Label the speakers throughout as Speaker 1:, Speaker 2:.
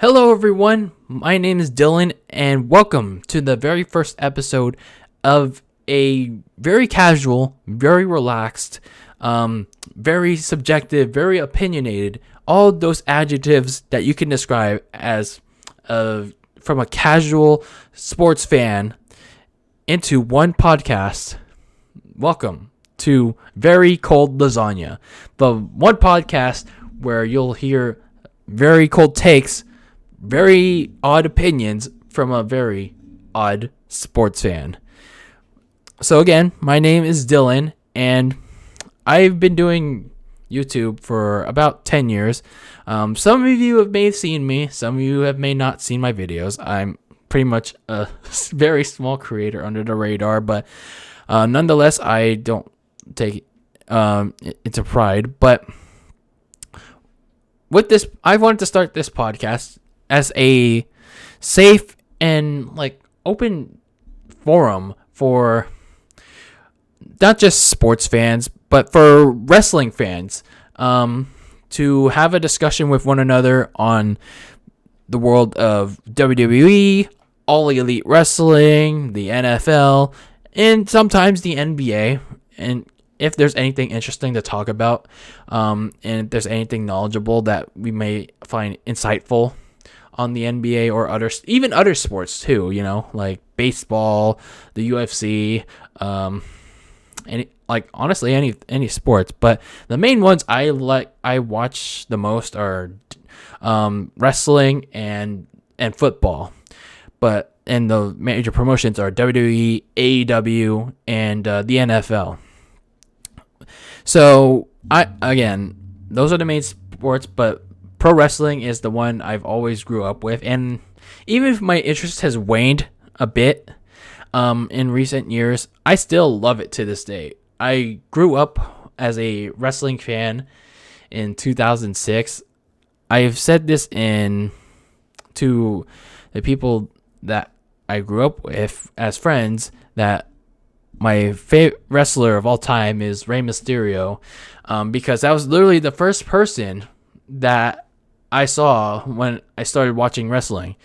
Speaker 1: Hello, everyone. My name is Dylan, and welcome to the very first episode of a very casual, very relaxed, very subjective, very opinionated, all those adjectives that you can describe as from a casual sports fan into one podcast. Welcome to Very Cold Lasagna, the one podcast where you'll hear very cold takes, very odd opinions from a very odd sports fan. So again, my name is Dylan, and I've been doing YouTube for about 10 years. Some of you may have seen me, some of you may not seen my videos. I'm pretty much a very small creator under the radar, but nonetheless, I don't take it to pride. But with this, I wanted to start this podcast as a safe and open forum for not just sports fans, but for wrestling fans, to have a discussion with one another on the world of WWE, All Elite Wrestling, the NFL, and sometimes the NBA. And if there's anything interesting to talk about, and if there's anything knowledgeable that we may find insightful on the NBA or even other sports too, like baseball, the UFC, honestly any sports. But the main ones I watch the most are wrestling and football. And the major promotions are WWE, AEW, and the NFL. So those are the main sports, but pro wrestling is the one I've always grew up with, and even if my interest has waned a bit in recent years, I still love it to this day. I grew up as a wrestling fan in 2006. I've said this to the people that I grew up with as friends that my favorite wrestler of all time is Rey Mysterio, because that was literally the first person that I saw when I started watching wrestling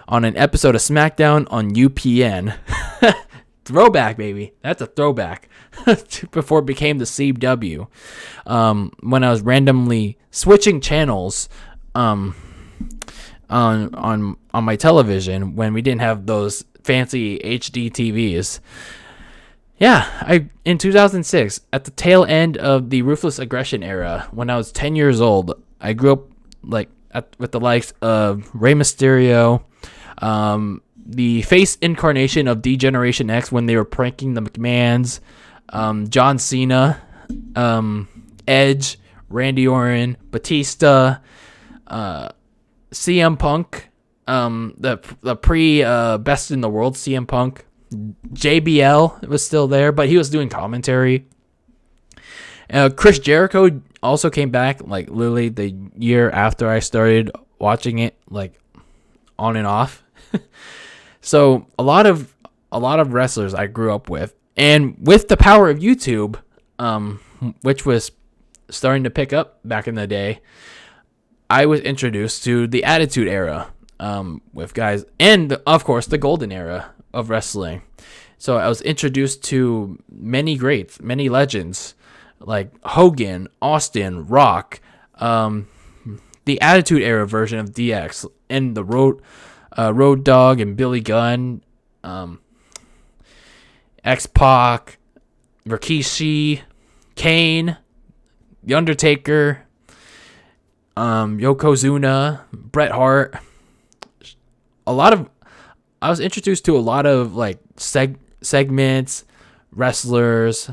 Speaker 1: on an episode of SmackDown on UPN. Throwback, baby. That's a throwback. Before it became the CW. When I was randomly switching channels on my television when we didn't have those fancy HD TVs. Yeah, in 2006, at the tail end of the Ruthless Aggression era, when I was 10 years old, I grew up with the likes of Rey Mysterio, the face incarnation of D-Generation X when they were pranking the McMahons, John Cena, Edge, Randy Orton, Batista, CM Punk, the pre Best in the World CM Punk. JBL was still there, but he was doing commentary. Chris Jericho also came back literally the year after I started watching it, on and off. So a lot of wrestlers I grew up with, and with the power of YouTube, which was starting to pick up back in the day, I was introduced to the Attitude Era, with guys, and of course the Golden Era of wrestling. So I was introduced to many greats, many legends like Hogan, Austin, Rock, the Attitude Era version of DX, and the Road Dogg and Billy Gunn, X-Pac, Rikishi, Kane, The Undertaker, Yokozuna, Bret Hart. I was introduced to a lot of segments, wrestlers,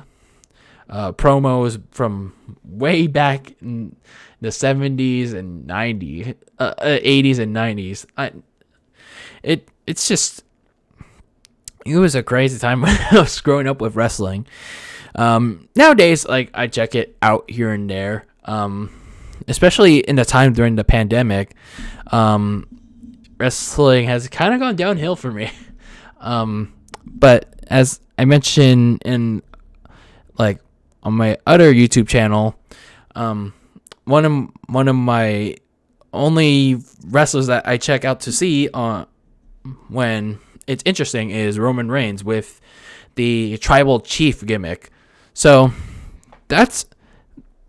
Speaker 1: promos from way back in the 70s and 90s, 80s and 90s. It was a crazy time when I was growing up with wrestling. Nowadays, I check it out here and there, especially in the time during the pandemic. Wrestling has kind of gone downhill for me. But as I mentioned in on my other YouTube channel, one of my only wrestlers that I check out to see when it's interesting is Roman Reigns with the tribal chief gimmick. So that's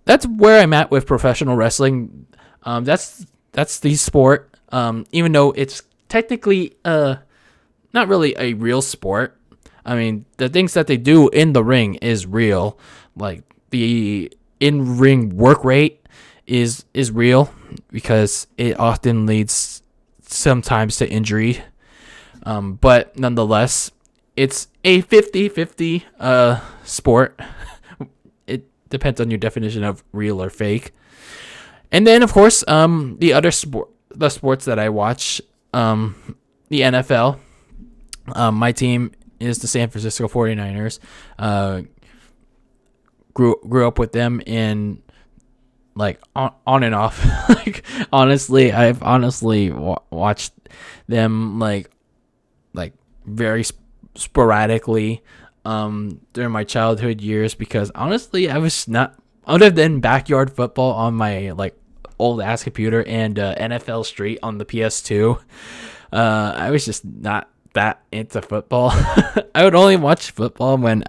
Speaker 1: where I'm at with professional wrestling. That's the sport. Even though it's technically not really a real sport. I mean, the things that they do in the ring is real. Like the in-ring work rate is real because it often leads sometimes to injury. But nonetheless, it's a 50-50 sport. It depends on your definition of real or fake. And then, of course, the sports that I watch, the NFL. My team is the San Francisco 49ers. Grew up with them in like on and off. Like honestly, I've watched them like very sporadically during my childhood years because honestly, I was not, other than backyard football on my like old ass computer and NFL Street on the PS2, I was just not that into football. I would only watch football when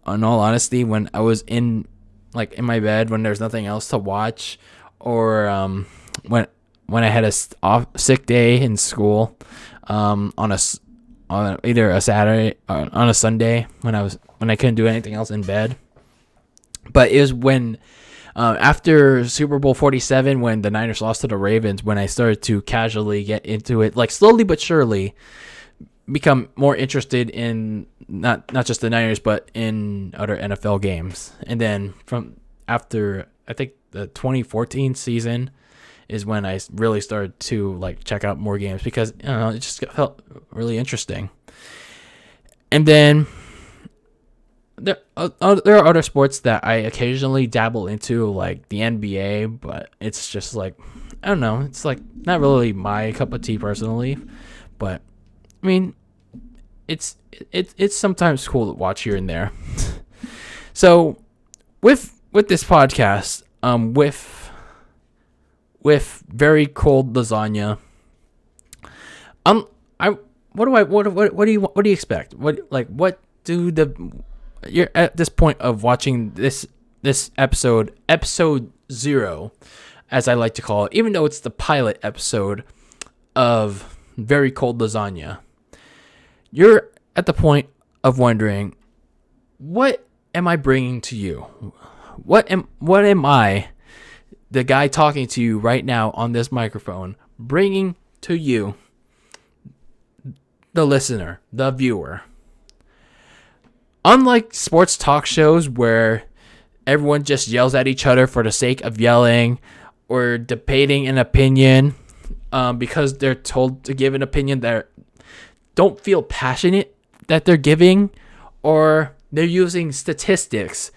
Speaker 1: in all honesty, when I was in my bed when there's nothing else to watch, or when I had a sick day in school, on either a Saturday or on a Sunday when I couldn't do anything else in bed. But it was when after Super Bowl 47, when the Niners lost to the Ravens, when I started to casually get into it, like slowly but surely become more interested in not just the Niners, but in other NFL games. And then from after, I think the 2014 season is when I really started to like check out more games because it just felt really interesting. And then there are other sports that I occasionally dabble into, like the NBA, but it's just like, I don't know, it's like not really my cup of tea personally, but I mean, it's sometimes cool to watch here and there. So with this podcast, with Very Cold Lasagna, what do you expect? You're at this point of watching this episode 0, as I like to call it, even though it's the pilot episode of Very Cold Lasagna. You're at the point of wondering, what am I bringing to you? What am I, the guy talking to you right now on this microphone, bringing to you, the listener, the viewer? Unlike sports talk shows where everyone just yells at each other for the sake of yelling or debating an opinion because they're told to give an opinion that don't feel passionate that they're giving, or they're using statistics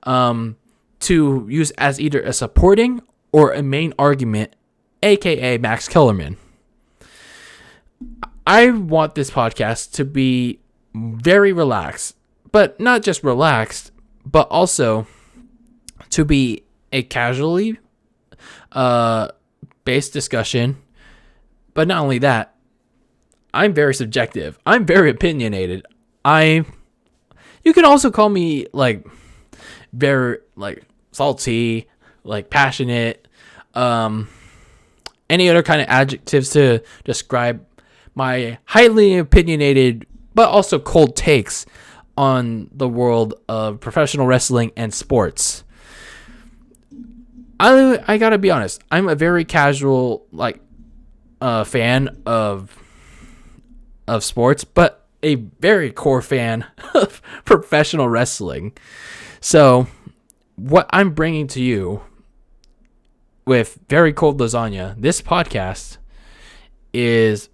Speaker 1: to use as either a supporting or a main argument, aka Max Kellerman. I want this podcast to be very relaxed, but not just relaxed, but also to be a casually based discussion. But not only that, I'm very subjective. I'm very opinionated. You can also call me like very like salty, like passionate, any other kind of adjectives to describe my highly opinionated but also cold takes on the world of professional wrestling and sports. I gotta be honest, I'm a very casual fan of sports, but a very core fan of professional wrestling. So what I'm bringing to you with Very Cold Lasagna, this podcast, is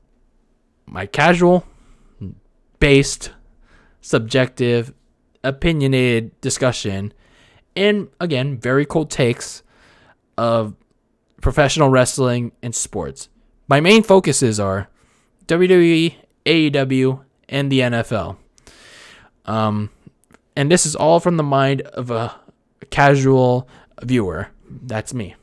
Speaker 1: my casual based, subjective, opinionated discussion, and again, very cold takes of professional wrestling and sports. My main focuses are WWE, AEW, and the NFL. And this is all from the mind of a casual viewer. That's me.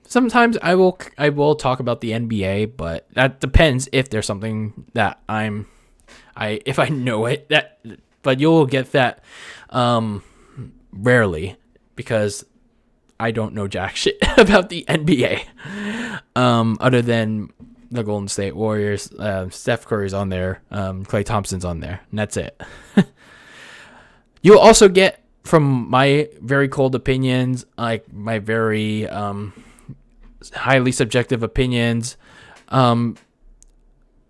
Speaker 1: Sometimes I will talk about the NBA, but that depends if there's something that if I know it, but you'll get that rarely, because I don't know jack shit about the NBA. Other than the Golden State Warriors, Steph Curry's on there, Klay Thompson's on there, and that's it. You'll also get from my very cold opinions, like my very highly subjective opinions,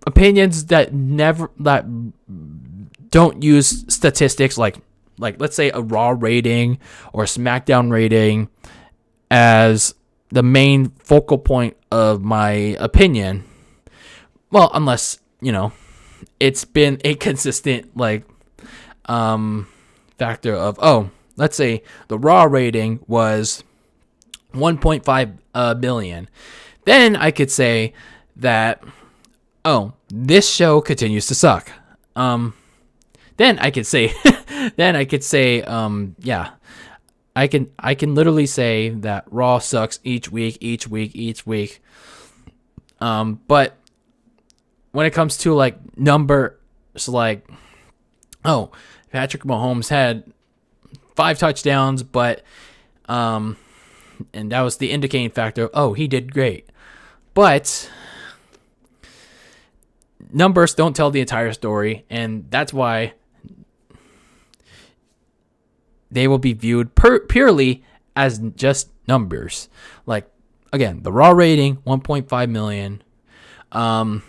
Speaker 1: opinions that don't use statistics, like let's say a Raw rating or SmackDown rating as the main focal point of my opinion. Well, unless, it's been a consistent factor of, let's say the Raw rating was 1.5 billion. Then I could say that, this show continues to suck. Then I could say, I can literally say that Raw sucks each week. But when it comes to numbers, Patrick Mahomes had 5 touchdowns, but and that was the indicating factor of, he did great. But numbers don't tell the entire story, and that's why they will be viewed purely as just numbers. Again, the Raw rating, 1.5 million. Now,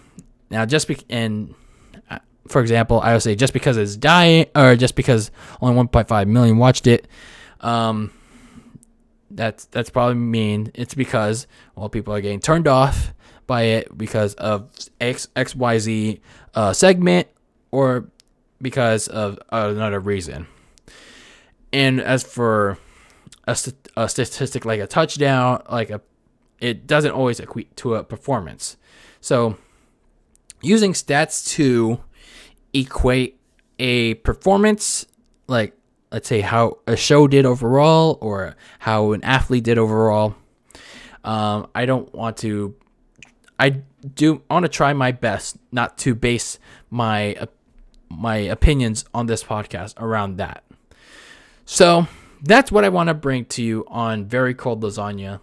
Speaker 1: for example, I would say just because it's dying, or just because only 1.5 million watched it, that's probably mean it's because, people are getting turned off by it because of XYZ segment, or because of another reason. And as for a statistic like a touchdown, it doesn't always equate to a performance. So using stats to equate a performance, let's say how a show did overall or how an athlete did overall, I want to try my best not to base my opinions on this podcast around that. So that's what I want to bring to you on Very Cold Lasagna.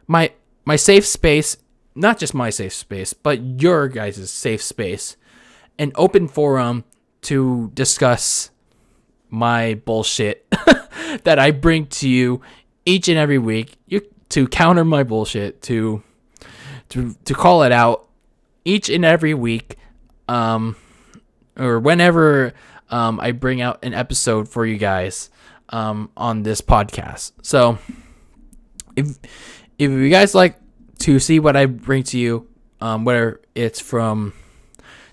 Speaker 1: My safe space, not just my safe space, but your guys' safe space, an open forum to discuss my bullshit that I bring to you each and every week, to counter my bullshit, to call it out each and every week, or whenever I bring out an episode for you guys on this podcast. So if you guys like to see what I bring to you, whether it's from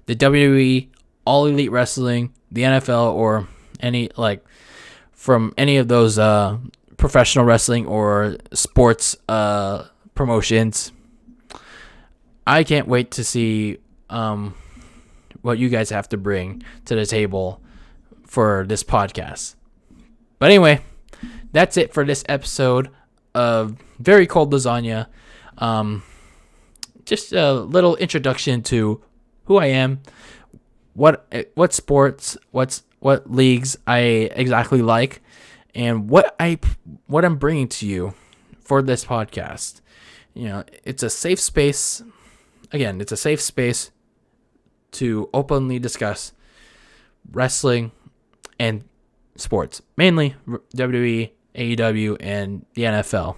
Speaker 1: the WWE, All Elite Wrestling, the NFL, or from any of those professional wrestling or sports promotions, I can't wait to see what you guys have to bring to the table for this podcast. But anyway, that's it for this episode of Very Cold Lasagna. Just a little introduction to who I am, what sports, what leagues I exactly like, and what I'm bringing to you for this podcast. It's a safe space. Again, it's a safe space to openly discuss wrestling and sports, mainly WWE, AEW, and the NFL.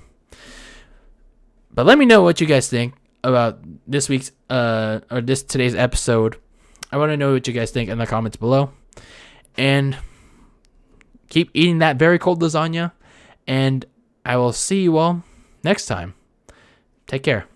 Speaker 1: But let me know what you guys think about this week's today's episode. I want to know what you guys think in the comments below. And keep eating that very cold lasagna. And I will see you all next time. Take care.